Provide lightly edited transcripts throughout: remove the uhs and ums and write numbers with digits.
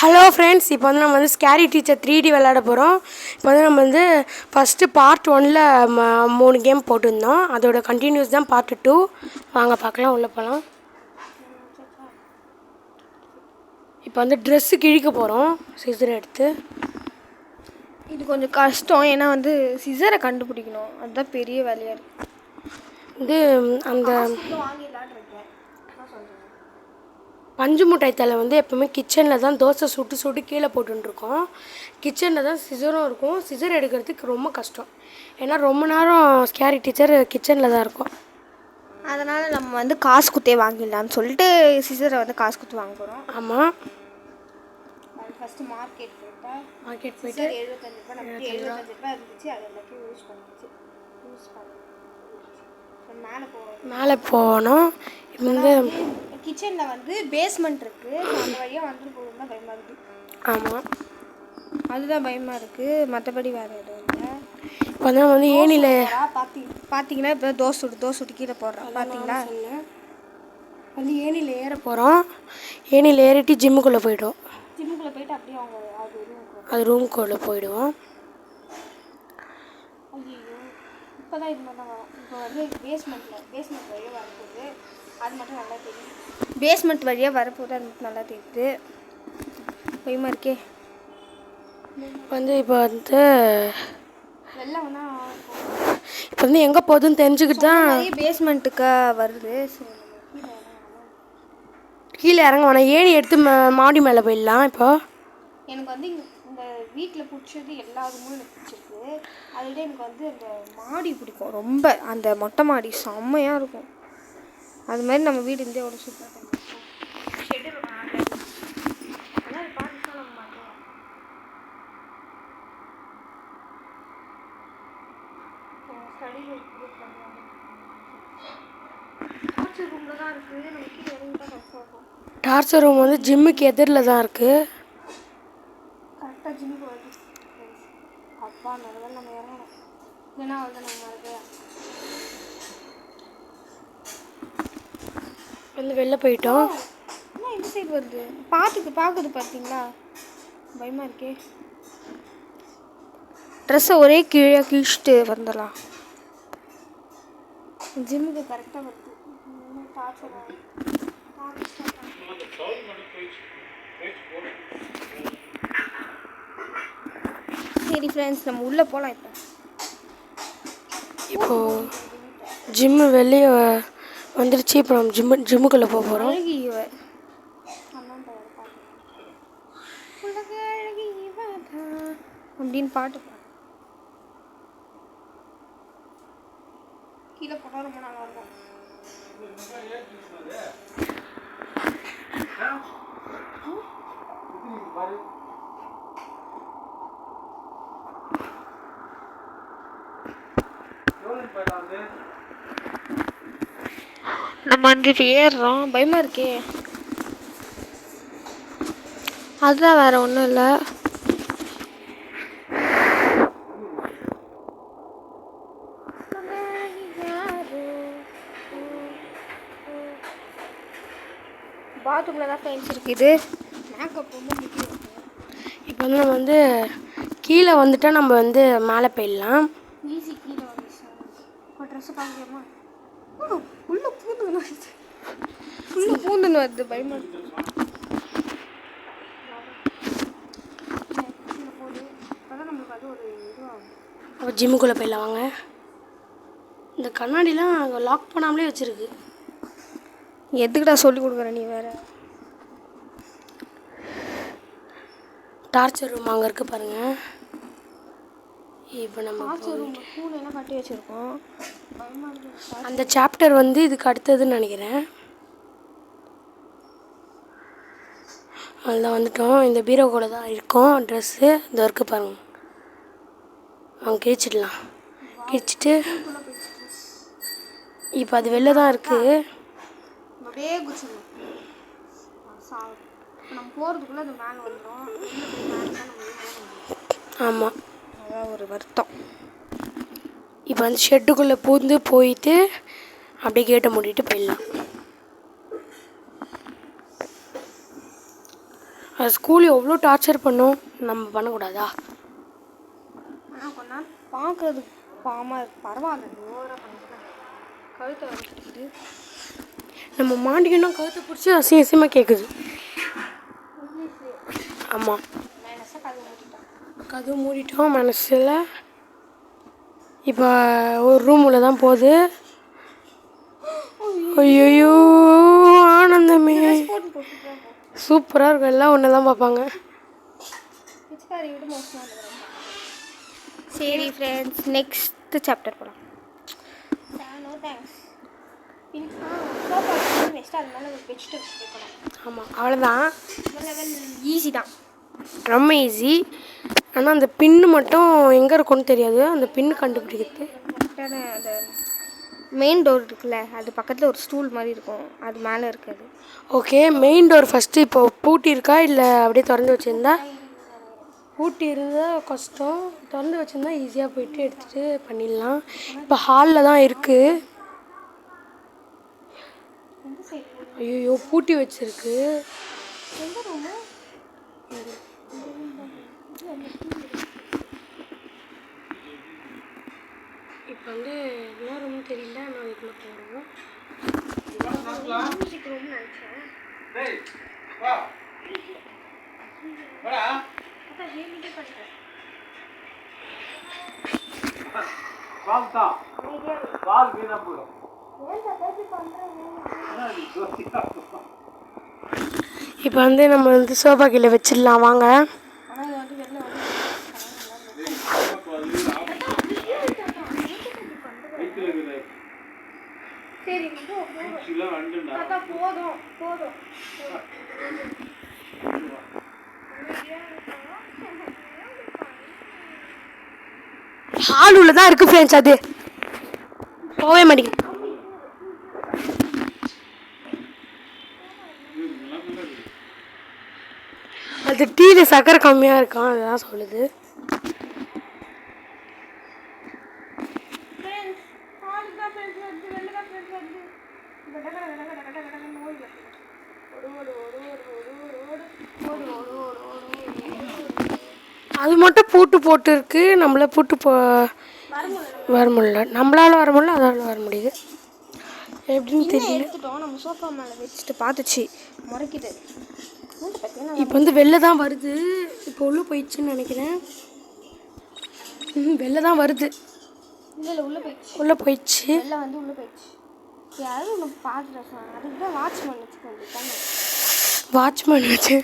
Hello friends, இப்போ வந்து நம்ம வந்து ஸ்கேரி டீச்சர் 3D விளையாட போகிறோம். இப்போ வந்து நம்ம வந்து ஃபஸ்ட்டு பார்ட் 1ல் 3 கேம் போட்டிருந்தோம். அதோட கண்டினியூஸ் தான் பார்ட் 2. வாங்க பார்க்கலாம், உள்ளே போகலாம். இப்போ வந்து ட்ரெஸ்ஸு கிழிக்க போகிறோம் சிசர் எடுத்து. இது கொஞ்சம் கஷ்டம், ஏன்னா வந்து சிசரை கண்டுபிடிக்கணும், அதுதான் பெரிய வேலையாக இருக்குது. இது அந்த பஞ்சு முட்டாய் தலை வந்து எப்போவுமே கிச்சனில் தான் தோசை சுட்டு சுட்டு கீழே போட்டுருக்கோம். கிச்சனில் தான் சிசரும் இருக்கும். சிசர் எடுக்கிறதுக்கு ரொம்ப கஷ்டம், ஏன்னா ரொம்ப நேரம் ஸ்கேரி டீச்சர் கிச்சனில் தான் இருக்கும். அதனால் நம்ம வந்து காசு குத்தே வாங்கிடலான்னு சொல்லிட்டு சிசரை வந்து காசு குத்து வாங்க போகிறோம். ஆமாம், ஃபஸ்ட்டு மார்க்கெட் போயிட்டு 75 ரூபா இருந்துச்சு. அது எல்லாத்தையும் யூஸ் பண்ணி மேலே போகணும். இப்போ வந்து கிச்சனில் வந்து பேஸ்மெண்ட் இருக்குது, அந்த வழியாக வந்துட்டு போகணும் தான் பயமாக இருக்குது. ஆமாம், அதுதான் பயமாக இருக்குது, மற்றபடி வேறு எதுவும் இல்லை. இப்போ வந்து ஏனியில் பார்த்தீங்கன்னா இப்போ தோசை சுட்டு கீழே போடுறோம். பார்த்தீங்களா, வந்து ஏனியில் ஏற போகிறோம். ஏனியில் ஏறிட்டு ஜிம்முக்குள்ளே போய்டும். ஜிம்முக்குள்ளே போயிட்டு அப்படியே அவங்க அது ரூமுக்குள்ளே போயிடுவோம். ஐயோ, இப்போ தான் இது மாதிரி தான் வரும். இப்போ வந்து பேஸ்மெண்ட் வழியாக வரப்போகுது, அது மட்டும் நல்லா தெரியும். பேஸ்மெண்ட் வழியாக வரப்போகுது, அது மட்டும் நல்லா தெரியுது. பயமாக இருக்கே. இப்போ வந்து வெள்ளம் வேணா இப்போ வந்து எங்கே போகுதுன்னு தெரிஞ்சுக்கிட்டு தான் பேஸ்மெண்ட்டுக்கு வருது. கீழே இறங்க வேணாம், ஏணி எடுத்து மாடி மேலே போயிடலாம். இப்போ எனக்கு வந்து இந்த வீட்டில் பிடிச்சது எல்லா ரூமும் எனக்கு பிடிச்சிருக்கு. அதை விட எனக்கு வந்து இந்த மாடி பிடிக்கும் ரொம்ப. அந்த மொட்டை மாடி செம்மையாக இருக்கும். அது மாதிரி நம்ம வீடு இருந்தே ஒரு சூப்பராக இருக்கும். டார்ச்சர் ரூம் வந்து ஜிம்முக்கு எதிரில் தான் இருக்குது. கரெக்டாக ஜிம்முக்கு வருது. அப்பா நல்ல நம்ம இறங்கணும், ஏன்னா வந்து நம்ம வந்து வெளில போயிட்டோம். ஆனால் இந்த சைடு வருது, பார்க்குது பார்த்தீங்களா, பயமாக இருக்கே. ட்ரெஸ்ஸை ஒரே கீழே கிழிச்சிட்டு வந்துடலாம். ஜிம்முக்கு கரெக்டாக வருது. சரி ஃப்ரெண்ட்ஸ், நம்ம உள்ளே போகலாம். இப்போது ஜிம்மு வெளியே வந்துருச்சு. இப்போ நம்ம ஜிம்முக்குள்ளே போக போகிறோம். அப்படின்னு பாட்டு கீழே போனால் ரொம்ப நல்லா இருக்கும். நம்ம வந்துட்டு ஏறுறோம், பயமாக இருக்கே. அதுதான் வேறு ஒன்றும் இல்லை. பாத்ரூமில் தான் ஃப்ரெண்ட்ஸ் இருக்குது. மேக்கப் ரொம்ப முக்கியம். இப்போ வந்து நம்ம வந்து கீழே வந்துட்டால் நம்ம வந்து மேலே போயிடலாம். ஈஸி கீழே வந்துச்சு. ஒரு ட்ரெஸ்ஸை பார்க்கலாமா? உள்ளே பூந்துன்னு வருது, பயமாக இருக்குது. நம்மளுக்கு அது ஒரு இதுவாகும். அப்போ ஜிம்முக்குள்ளே போயிடலாம் வாங்க. இந்த கண்ணாடிலாம் லாக் பண்ணாமலே வச்சுருக்கு. எதுக்குடா சொல்லி கொடுக்குற நீ வேறு. டார்ச்சர் ரூம் அங்கே இருக்குது பாருங்கள். இப்போ நம்ம பூனைலாம் கட்டி வச்சுருக்கோம். அந்த சாப்டர் வந்து இதுக்கு அடுத்ததுன்னு நினைக்கிறேன். அதில் வந்துட்டோம். இந்த பீரோ கூட தான் இருக்கும் ட்ரெஸ்ஸு. இந்த ஒர்க்கு பாருங்கள், அவங்க கிழிச்சிடலாம். கிழிச்சிட்டு இப்போ அது வெளில தான் இருக்குது. அப்படியே குச்சிடணும். நம்ம போகிறதுக்குள்ளே அது மேலே வந்துடும். ஆமாம், அதான் ஒரு வருத்தம். இப்போ வந்து ஷெட்டுக்குள்ளே பூந்து போயிட்டு அப்படியே கேட்டை மூடிட்டு போயிடலாம். அது ஸ்கூல் எவ்வளோ டார்ச்சர் பண்ணோம், நம்ம பண்ணக்கூடாதா? ஆனால் கொஞ்ச நாள் பார்க்குறதுக்கு பாவமாக பரவாயில்ல, ஓவராக பண்ணிக்கிறேன். கழுத்தை வச்சுக்கிட்டு நம்ம மாண்டிக்கணும், கழுத்தை பிடிச்சி அசிங்கமாக கேட்குது. ஆமாம், கதவு மூடிட்டோம் மனசில். இப்போ ஒரு ரூமில் தான் போகுது. ஐயோ ஆனந்தமே, சூப்பராக இருக்கும். எல்லாம் ஒன்று தான் பார்ப்பாங்க. சரி ஃப்ரெண்ட்ஸ், நெக்ஸ்ட் சாப்டர் போகலாம். No thanks. நெக்ஸ்ட் அதனால வெஜிடபிள்ஸ் கேட்கலாம். ஆமாம், அவ்வளோதான். லெவல் ஈஸி தான், ரொம்ப ஈஸி. ஆனால் அந்த பின்னு மட்டும் எங்கே இருக்குன்னு தெரியாது. அந்த பின்னு கண்டுபிடிக்கிறது. கரெக்டான அந்த மெயின் டோர் இருக்குல்ல, அது பக்கத்தில் ஒரு ஸ்டூல் மாதிரி இருக்கும், அது மேலே இருக்குது. ஓகே, மெயின் டோர் ஃபஸ்ட்டு இப்போ பூட்டி இருக்கா இல்லை அப்படியே திறந்து வச்சுருந்தா? பூட்டி இருந்தால் கஷ்டம், திறந்து வச்சுருந்தா ஈஸியாக போயிட்டு எடுத்துகிட்டு பண்ணிடலாம். இப்போ ஹாலில் தான் இருக்குது. ஐயோ பூட்டி வச்சிருக்கு. இப்போ வந்து என்ன ரூம்னு தெரியல, நான் இதுக்குள்ளே போகிறோம். இப்போ வந்து நம்ம வந்து சோஃபா கீழே வச்சிடலாம் வாங்க. ஹால் உள்ள தான் இருக்குது ஃப்ரெண்ட்ஸ், அது போகவே மாட்டேங்குது. அது டீயில் சக்கரை கம்மியாக இருக்கான், அதுதான் சொல்லுது. அது மட்டும் பூட்டு போட்டு இருக்கு, நம்மள பூட்டு வர முடியல. நம்மளால வர முடியல, அதால வர முடியுது. எப்படின்னு தெரியல. எடுத்துட்டோம், நம்ம சோஃபா மேலே வச்சுட்டு பார்த்துச்சு, முறைக்குது. இப்போ வந்து வெளில தான் வருது. இப்போ உள்ளே போயிடுச்சுன்னு நினைக்கிறேன். வெளில தான் வருது. இல்லை உள்ளே போயிடுச்சு, உள்ளே போயிடுச்சு. வெளில வந்து உள்ளே போயிடுச்சு. யாரும் ஒன்று பார்த்துட்டு அதுக்கு தான் வாட்ச்மேன் வச்சுக்கோங்க. வாட்ச்மேன் வச்சு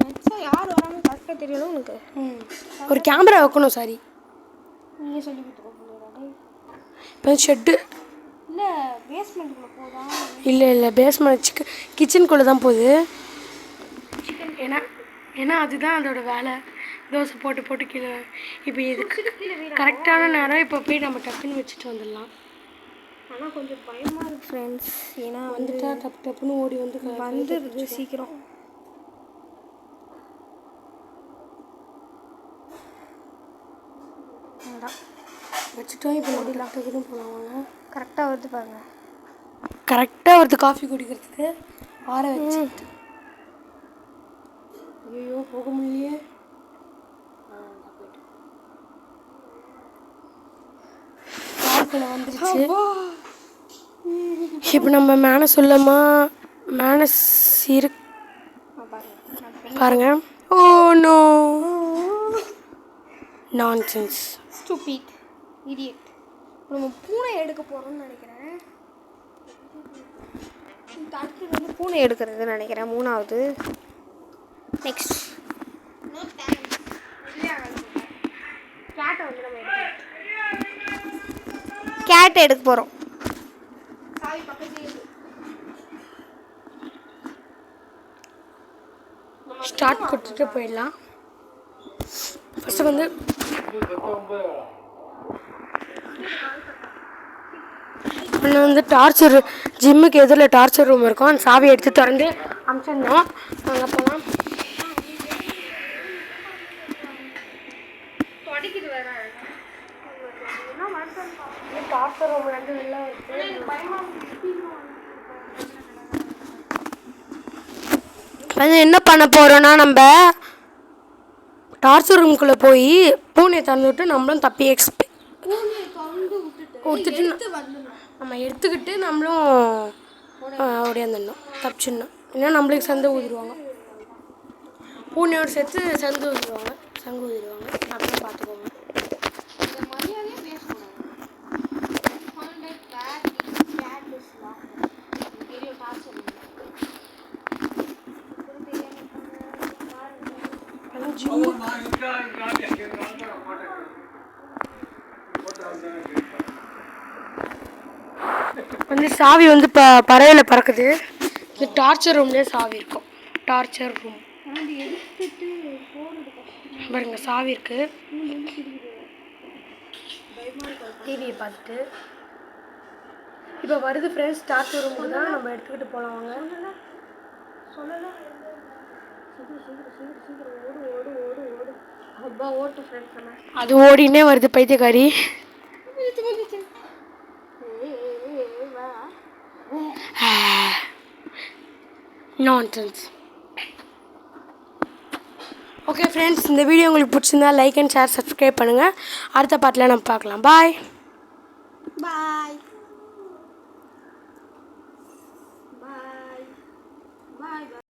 வச்சா யார் வராமல் கரெக்டாக தெரியணும் உனக்கு. ஒரு கேமரா வைக்கணும். சாரி, நீங்கள் சொல்லி கொடுத்துருக்கோம். இப்போ ஷெட்டு இல்லை பேஸ்மெண்ட்டுக்குள்ளே போதா? இல்லை பேஸ்மெண்ட் கிச்சனுக்குள்ளே தான் போகுது. ஏன்னா அதுதான் அதோட வேலை, தோசை போட்டு கீழே. இப்போ இதுக்கு கரெக்டான நேரம். இப்போ போய் நம்ம டப்புன்னு வச்சுட்டு வந்துடலாம். ஆனால் கொஞ்சம் பயமாக இருக்குது ஃப்ரெண்ட்ஸ், ஏன்னா வந்துட்டா டப்புன்னு ஓடி வந்துடுது சீக்கிரம். அதான் வச்சுட்டோம். இப்போ நோடி லேப்டாப்புன்னு போனாங்க. கரெக்டாக வருது பாருங்கள், கரெக்டாக வருது காஃபி குடிக்கிறதுக்கு. ஆற வச்சு ஐயோ போக முடியலையே. வந்துருச்சு. இப்போ நம்ம மேனஸ் சொல்லமா? மேனஸ் பாருங்க. Oh no, nonsense, stupid, idiot. நம்ம பூனை எடுக்க போகிறோம்னு நினைக்கிறேன். அடுத்தது வந்து பூனை எடுக்கிறதுன்னு நினைக்கிறேன், மூணாவது. நெக்ஸ்ட் கேட்டை எடுக்க போகிறோம். ஸ்டார்ட் கொடுத்துட்டு போயிடலாம். ஃபஸ்ட்டு வந்து இன்னும் வந்து டார்ச்சர் ஜிம்முக்கு எதிரில் டார்ச்சர் ரூம் இருக்கும். அந்த சாவியை எடுத்து திறந்து அனுப்பிச்சிருந்தோம். அங்கே போகலாம். டார்ச்சர் ரூம்லேருந்து வெளில வந்து என்ன பண்ண போகிறோன்னா நம்ம டார்ச்சர் ரூம்குள்ளே போய் பூனையை திறந்துவிட்டு நம்மளும் தப்பி விட்டுட்டு நம்ம எடுத்துக்கிட்டு நம்மளும் ஓடியாந்துடணும் தப்பிச்சிடணும். ஏன்னா நம்மளுக்கு சந்து ஊதிடுவாங்க, பூனையோடு சேர்த்து சங்கு ஊதிடுவாங்க. அப்புறம் பார்த்துக்கோங்க. வந்து சாவி வந்து பறவையில் பறக்குது. இந்த டார்ச்சர் ரூம்லேயே சாவி இருக்கும். டார்ச்சர் ரூம் பாருங்க, சாவி இருக்கு. டிவியை பார்த்துட்டு இப்போ வருது ஃப்ரெண்ட்ஸ். டார்ச்சர் ரூமுக்கு தான் நம்ம எடுத்துக்கிட்டு போகலாம். வாங்க. அது ஓடினே வருது பைத்தியக்காரி. நான்சென்ஸ். ஓகே ஃப்ரெண்ட்ஸ், இந்த வீடியோ உங்களுக்கு பிடிச்சிருந்தா லைக் அண்ட் ஷேர், சப்ஸ்கிரைப் பண்ணுங்கள். அடுத்த பாட்டில் நம்ம பார்க்கலாம். பாய் பாய் பாய் பாய் பாய்.